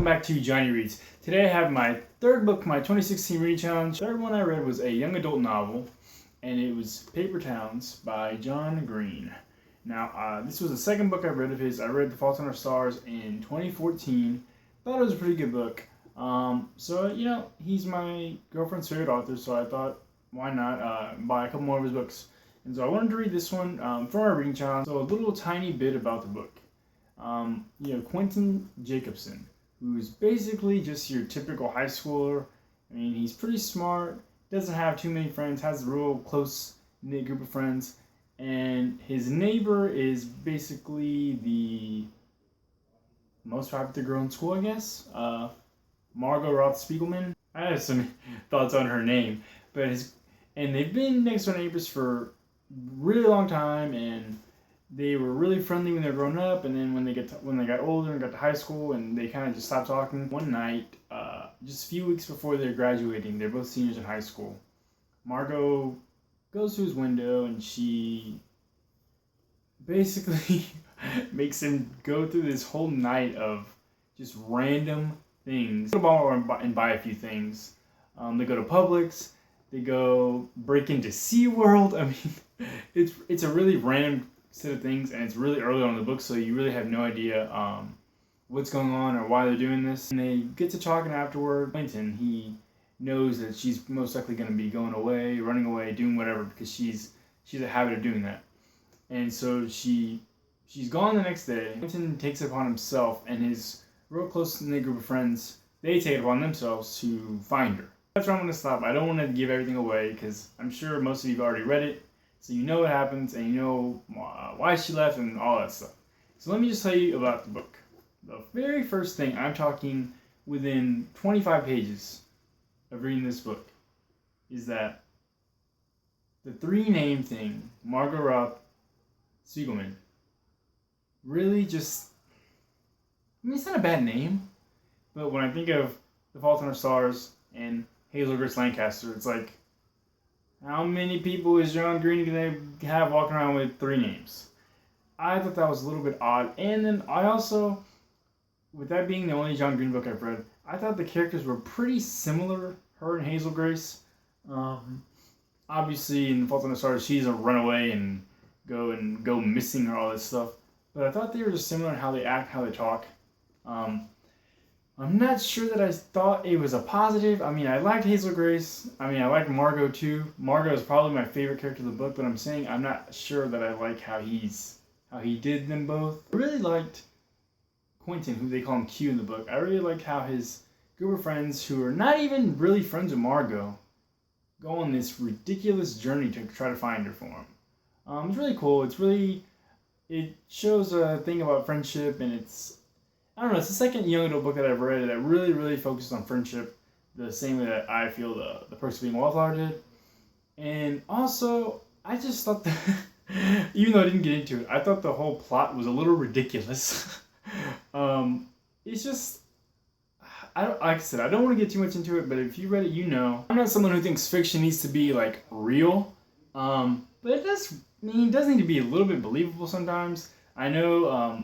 welcome back to Johnny Reads. Today I have my third book, my 2016 reading challenge. The third one I read was a young adult novel, and it was Paper Towns by John Green. Now, this was the second book I read of his. I read The Fault in Our Stars in 2014. Thought it was a pretty good book. He's my girlfriend's favorite author, so I thought, why not buy a couple more of his books. And so I wanted to read this one for our reading challenge. So a little tiny bit about the book. Quentin Jacobson, who's basically just your typical high schooler. I mean, he's pretty smart, doesn't have too many friends, has a real close-knit group of friends, and his neighbor is basically the most popular girl in school, I guess. Margot Roth Spiegelman. I have some thoughts on her name, and they've been next door neighbors for a really long time, and they were really friendly when they were growing up, and then when they got older and got to high school, and they kind of just stopped talking. One night, just a few weeks before they're graduating, they're both seniors in high school. Margot goes to his window, and she basically makes him go through this whole night of just random things. They go to Walmart and buy a few things. They go to Publix. They go break into SeaWorld. I mean, it's a really random set of things, and it's really early on in the book, so you really have no idea what's going on or why they're doing this. And they get to talking afterward. Quentin, he knows that she's most likely going to be going away, running away, doing whatever, because she's a habit of doing that. And so she's gone the next day. Quentin takes it upon himself, and his real close-knit group of friends, they take it upon themselves to find her. That's where I'm going to stop. I don't want to give everything away, because I'm sure most of you have already read it. So you know what happens, and you know why she left and all that stuff. So let me just tell you about the book. The very first thing, I'm talking within 25 pages of reading this book, is that the three-name thing, Margot Roth Spiegelman, really just, I mean, it's not a bad name, but when I think of The Fault in Our Stars and Hazel Grace Lancaster, it's like, how many people is John Green going to have walking around with three names? I thought that was a little bit odd. And then I also, with that being the only John Green book I've read, I thought the characters were pretty similar, her and Hazel Grace. Obviously, in The Fault in Our Stars, she's a runaway and go missing or all this stuff. But I thought they were just similar in how they act, how they talk. I'm not sure that I thought it was a positive. I mean, I liked Hazel Grace. I mean, I liked Margot too. Margot is probably my favorite character of the book, but I'm saying I'm not sure that I like how he did them both. I really liked Quentin, who they call him Q in the book. I really liked how his group of friends, who are not even really friends with Margot, go on this ridiculous journey to try to find her for him. It's really cool. It shows a thing about friendship, and I don't know, it's the second young adult book that I've read that really, really focused on friendship, the same way that I feel the Perks of Being a Wallflower did. And also, I just thought that, even though I didn't get into it, I thought the whole plot was a little ridiculous. It's just, like I said, I don't want to get too much into it, but if you read it, you know. I'm not someone who thinks fiction needs to be, like, real, but it does need to be a little bit believable sometimes. I know,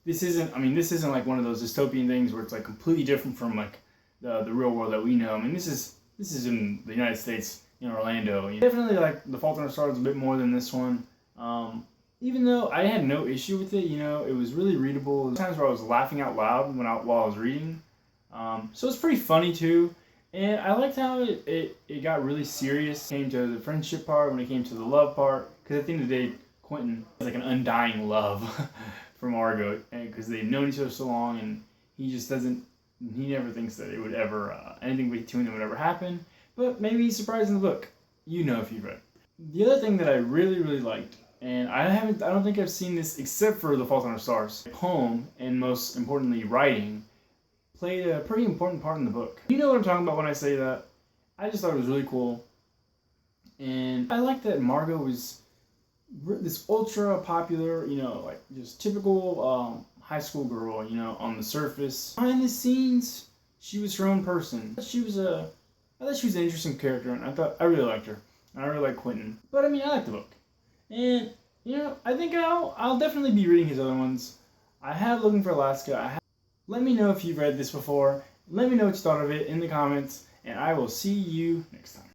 This isn't like one of those dystopian things where it's like completely different from like the real world that we know. I mean, this is in the United States, in Orlando. Definitely like The Fault in Our Stars a bit more than this one. Even though I had no issue with it, it was really readable. There were times where I was laughing out loud while I was reading. So it's pretty funny too. And I liked how it got really serious. It came to the friendship part, when it came to the love part. Because at the end of the day, Quentin has like an undying love for Margot, because they've known each other so long, and he never thinks that it would ever, anything between them would ever happen, but maybe he's surprised in the book, if you've read it. The other thing that I really, really liked, and I don't think I've seen this except for The Fault in Our Stars, poem, and most importantly, writing, played a pretty important part in the book. You know what I'm talking about when I say that. I just thought it was really cool, and I like that Margot was this ultra popular, like just typical high school girl, on the surface. Behind the scenes, she was her own person. I thought she was an interesting character, and I really liked her. And I really like Quentin. But I like the book. And, I think I'll definitely be reading his other ones. I have Looking for Alaska. Let me know if you've read this before. Let me know what you thought of it in the comments, and I will see you next time.